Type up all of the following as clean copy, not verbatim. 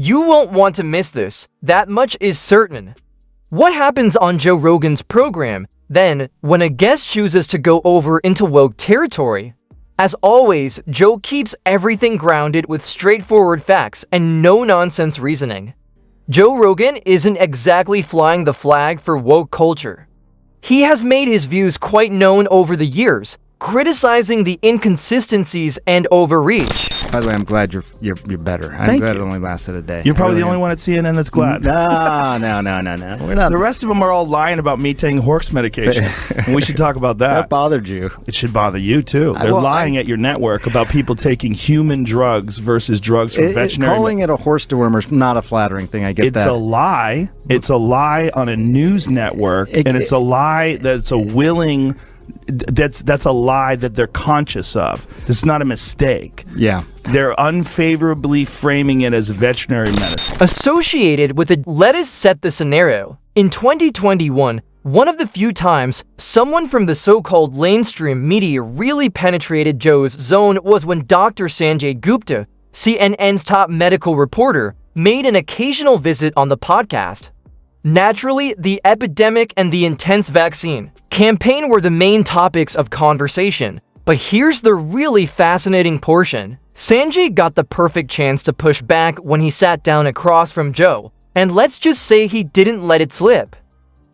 You won't want to miss this, that much is certain. What happens on Joe Rogan's program, then, when a guest chooses to go over into woke territory? As always, Joe keeps everything grounded with straightforward facts and no-nonsense reasoning. Joe Rogan isn't exactly flying the flag for woke culture. He has made his views quite known over the years, criticizing the inconsistencies and overreach. By the way, I'm glad you're better. I'm glad it only lasted a day. You're probably the only one at CNN that's glad. No. We're not. The rest of them are all lying about me taking horse medication. And we should talk about that. That bothered you. It should bother you, too. They're lying at your network about people taking human drugs versus drugs for veterinary. Calling it a horse dewormer is not a flattering thing. I get that. It's a lie. It's a lie on a news network. And it's a lie that's a willing... That's a lie that they're conscious of. This is not a mistake. Yeah. They're unfavorably framing it as veterinary medicine. Associated with it, let us set the scenario. In 2021, one of the few times someone from the so-called mainstream media really penetrated Joe's zone was when Dr. Sanjay Gupta, CNN's top medical reporter, made an occasional visit on the podcast. Naturally, the epidemic and the intense vaccine campaign were the main topics of conversation, but here's the really fascinating portion. Sanjay got the perfect chance to push back when he sat down across from Joe, and let's just say he didn't let it slip.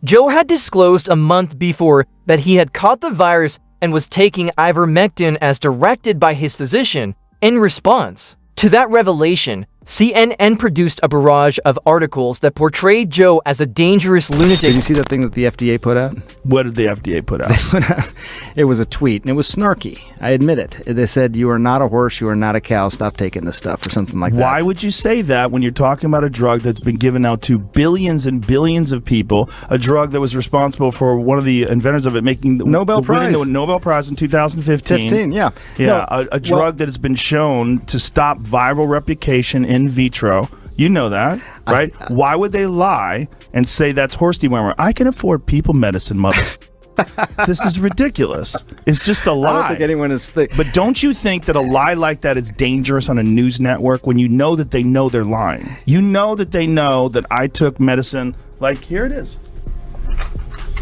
Joe had disclosed a month before that he had caught the virus and was taking ivermectin as directed by his physician. In response to that revelation, CNN produced a barrage of articles that portrayed Joe as a dangerous lunatic. Did you see that thing that the FDA put out? What did the FDA put out? It was a tweet, and it was snarky. I admit it. They said, "You are not a horse, you are not a cow, stop taking this stuff," or something like that. Why would you say that when you're talking about a drug that's been given out to billions and billions of people, a drug that was responsible for one of the inventors of it making the Nobel Prize. The Nobel Prize in 2015? Yeah. Yeah, a drug that has been shown to stop viral replication in vitro. You know that, right? Why would they lie and say that's horse dewormer? I can afford people medicine, mother. This is ridiculous. It's just a lie. I don't think anyone is... But don't you think that a lie like that is dangerous on a news network when you know that they know they're lying? You know that they know that I took medicine, like, here it is.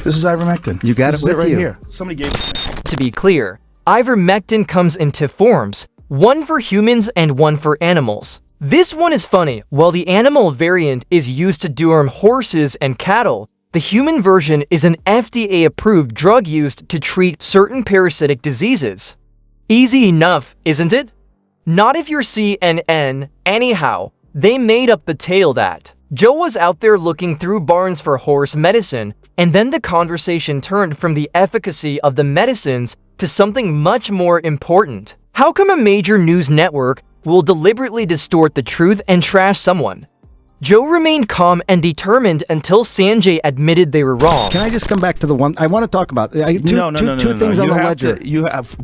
This is ivermectin. You got this it with right you. Here. Somebody gave it to me. To be clear, ivermectin comes in two forms, one for humans and one for animals. This one is funny. While the animal variant is used to deworm horses and cattle, the human version is an FDA-approved drug used to treat certain parasitic diseases. Easy enough, isn't it? Not if you're CNN. Anyhow, they made up the tale that Joe was out there looking through barns for horse medicine, and then the conversation turned from the efficacy of the medicines to something much more important. How come a major news network will deliberately distort the truth and trash someone? Joe remained calm and determined until Sanjay admitted they were wrong. Can I just come back to the one I want to talk about? Two things on the ledger.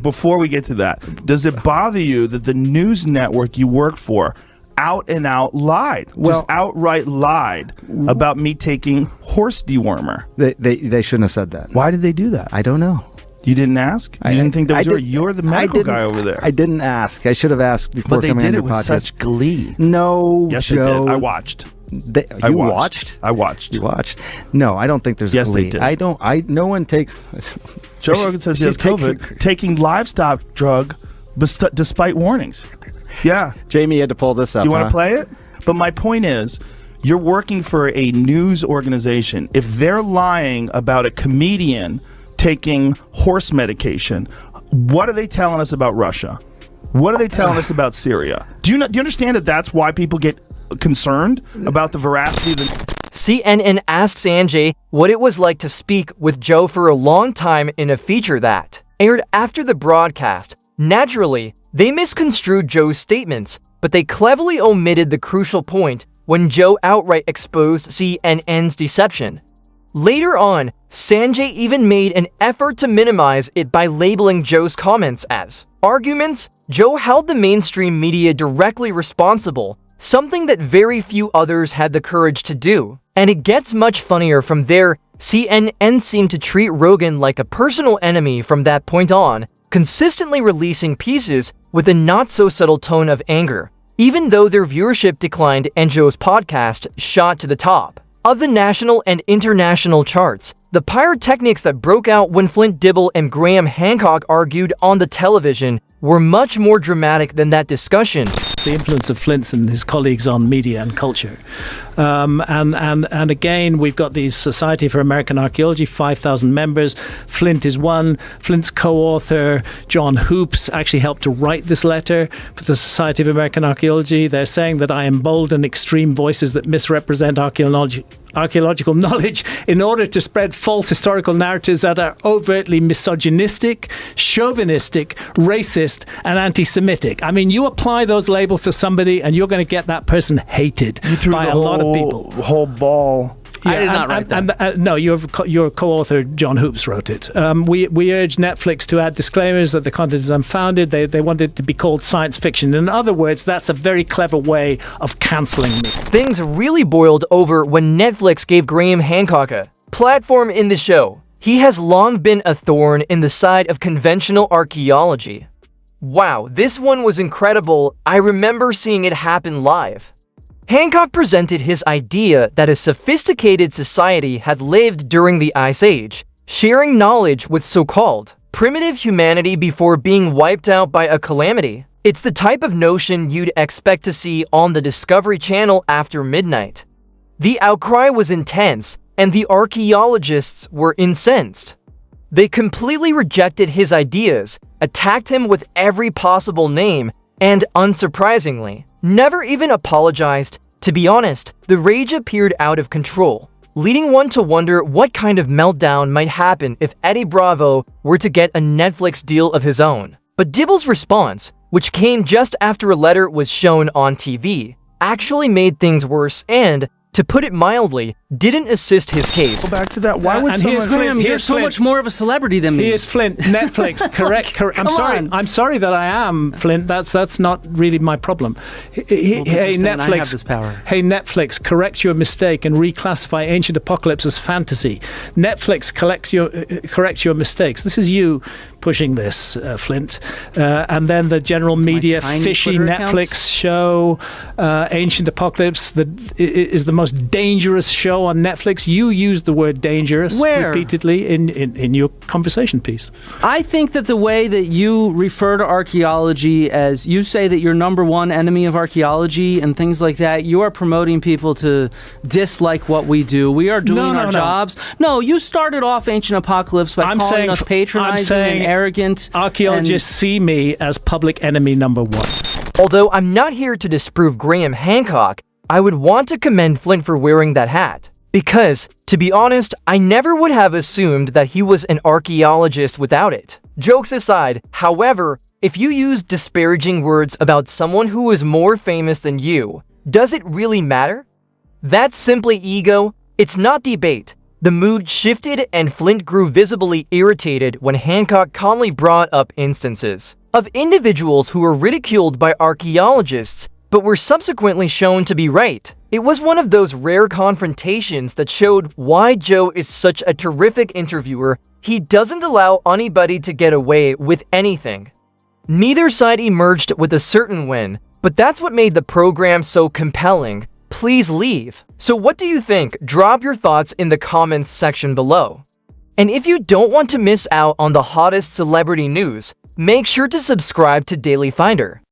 Before we get to that, does it bother you that the news network you work for out and out lied, just outright lied about me taking horse dewormer? They shouldn't have said that. Why did they do that? I don't know. You didn't ask? You didn't think that was you're the medical guy over there. I didn't ask. I should have asked before coming on your podcast. But they did it with such glee. No, yes, Joe. They did. I watched. You watched? I watched. You watched? No, I don't think there's yes, glee. They did. I don't. No one takes. Joe Rogan says he has COVID, taking livestock drug despite warnings. Yeah. Jamie had to pull this up. You want to play it? But my point is, you're working for a news organization. If they're lying about a comedian taking horse medication, what are they telling us about Russia? What are they telling us about Syria? Do you understand that that's why people get concerned about the veracity of the... CNN asked Sanjay what it was like to speak with Joe for a long time in a feature that aired after the broadcast. Naturally, they misconstrued Joe's statements, but they cleverly omitted the crucial point when Joe outright exposed CNN's deception. Later on, Sanjay even made an effort to minimize it by labeling Joe's comments as arguments. Joe held the mainstream media directly responsible, something that very few others had the courage to do. And it gets much funnier from there. CNN seemed to treat Rogan like a personal enemy from that point on, consistently releasing pieces with a not-so-subtle tone of anger. Even though their viewership declined and Joe's podcast shot to the top of the national and international charts, the pyrotechnics that broke out when Flint Dibble and Graham Hancock argued on the television were much more dramatic than that discussion. The influence of Flint and his colleagues on media and culture. And again, we've got the Society for American Archaeology, 5,000 members. Flint is one. Flint's co-author, John Hoops, actually helped to write this letter for the Society of American Archaeology. They're saying that I embolden extreme voices that misrepresent archaeological knowledge in order to spread false historical narratives that are overtly misogynistic, chauvinistic, racist, and anti-Semitic. I mean, you apply those labels to somebody and you're going to get that person hated by a lot of people. Whole ball. Yeah, I did not write that. No, your co-author John Hoops wrote it. We urge Netflix to add disclaimers that the content is unfounded. They want it to be called science fiction. In other words, that's a very clever way of canceling me. Things really boiled over when Netflix gave Graham Hancock a platform in the show. He has long been a thorn in the side of conventional archaeology. Wow, this one was incredible. I remember seeing it happen live. Hancock presented his idea that a sophisticated society had lived during the Ice Age, sharing knowledge with so-called primitive humanity before being wiped out by a calamity. It's the type of notion you'd expect to see on the Discovery Channel after midnight. The outcry was intense, and the archaeologists were incensed. They completely rejected his ideas, attacked him with every possible name, and unsurprisingly, never even apologized. To be honest, the rage appeared out of control, leading one to wonder what kind of meltdown might happen if Eddie Bravo were to get a Netflix deal of his own. But Dibble's response, which came just after a letter was shown on TV, actually made things worse and, to put it mildly, didn't assist his case. Go back to that. Why would And someone... Graham, you're so much more of a celebrity than me. He is Flint. Netflix, correct. I'm sorry that I am Flint. That's not really my problem. Hey, Netflix. I have this power. Hey, Netflix, correct your mistake and reclassify Ancient Apocalypse as fantasy. Netflix correct your mistakes. This is you pushing this, Flint. And then the general media, fishy Twitter Netflix show, Ancient Apocalypse, is the most dangerous show on Netflix. You used the word dangerous repeatedly in your conversation piece. I think that the way that you refer to archaeology as, you say that you're number one enemy of archaeology and things like that, you are promoting people to dislike what we do. We are doing our jobs. No, you started off Ancient Apocalypse by calling us patronizing and arrogant. Archaeologists see me as public enemy number one. Although I'm not here to disprove Graham Hancock, I would want to commend Flint for wearing that hat. Because, to be honest, I never would have assumed that he was an archaeologist without it. Jokes aside, however, if you use disparaging words about someone who is more famous than you, does it really matter? That's simply ego. It's not debate. The mood shifted and Flint grew visibly irritated when Hancock calmly brought up instances of individuals who were ridiculed by archaeologists but were subsequently shown to be right. It was one of those rare confrontations that showed why Joe is such a terrific interviewer. He doesn't allow anybody to get away with anything. Neither side emerged with a certain win, but that's what made the program so compelling. Please leave. So what do you think? Drop your thoughts in the comments section below. And if you don't want to miss out on the hottest celebrity news, make sure to subscribe to Daily Finder.